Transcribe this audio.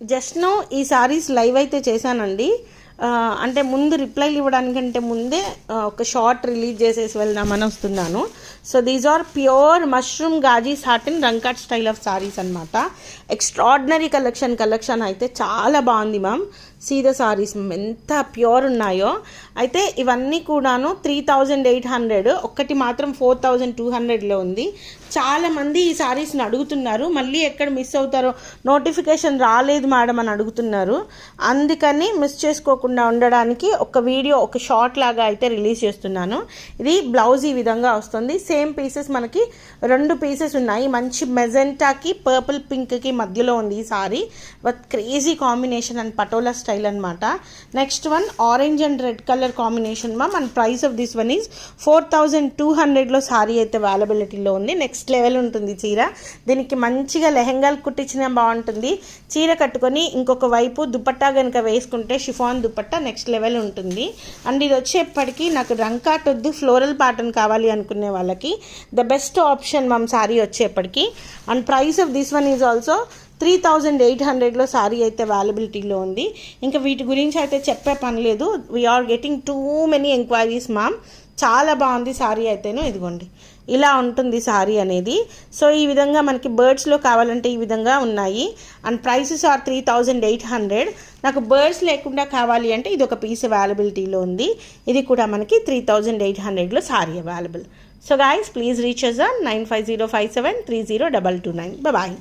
Just no ఈ saris live అయితే చేశానండి. అంటే ముందు రిప్లైలు ఇవ్వడానికంటే ముందే ఒక షార్ట్ రిలీజ్ చేసేసి వెళ్దామని వస్తున్నాను. So these are pure mushroom gaji satin rangkat style of saris అనమాట. ఎక్స్ట్రాడినరీ కలెక్షన్ అయితే చాలా బాగుంది మ్యామ్. సీదా సారీస్ ఎంత ప్యూర్ ఉన్నాయో. అయితే ఇవన్నీ కూడాను 3800, ఒక్కటి మాత్రం 4200లో ఉంది. చాలామంది ఈ సారీస్ని అడుగుతున్నారు, మళ్ళీ ఎక్కడ మిస్ అవుతారో, నోటిఫికేషన్ రాలేదు మేడం అని అడుగుతున్నారు. అందుకని మిస్ చేసుకోకుండా ఉండడానికి ఒక వీడియో, ఒక షార్ట్ లాగా అయితే రిలీజ్ చేస్తున్నాను. ఇది బ్లౌజ్ ఈ విధంగా వస్తుంది. సేమ్ పీసెస్ మనకి 2 పీసెస్ ఉన్నాయి. మంచి మెజెంటాకి పర్పుల్ పింక్కి మధ్యలో ఉంది ఈ sari. But crazy combination and patola style అనమాట. Next one orange and red colour combination ma'am. And price of this one is 4200లో సారీ అయితే అవైలబిలిటీలో ఉంది. నెక్స్ట్ లెవెల్ ఉంటుంది చీర. దీనికి మంచిగా లెహెంగాలు కుట్టించినా బాగుంటుంది. చీర కట్టుకొని ఇంకొక వైపు దుపట్టా కనుక వేసుకుంటే షిఫాన్ దుపట్టా నెక్స్ట్ లెవెల్ ఉంటుంది. అండ్ ఇది వచ్చేప్పటికి నాకు రంకాట్ వద్దు, ఫ్లోరల్ ప్యాటర్న్ కావాలి అనుకునే వాళ్ళకి the best option ma'am sari వచ్చేప్పటికి. And price of this one is also 3800లో సారీ అయితే అవైలబిలిటీలో ఉంది. ఇంకా వీటి గురించి అయితే చెప్పే పని లేదు. We are getting too many enquiries ma'am. చాలా బాగుంది సారీ అయితేను. ఇదిగోండి ఇలా ఉంటుంది సారీ అనేది. సో ఈ విధంగా మనకి బర్డ్స్లో కావాలంటే ఈ విధంగా ఉన్నాయి. And prices are 3800. నాకు బర్డ్స్ లేకుండా కావాలి అంటే ఇది ఒక పీస్ అవైలబిలిటీలో ఉంది. ఇది కూడా మనకి 3800లో sari available. So guys please reach us on 9505730229. Bye bye.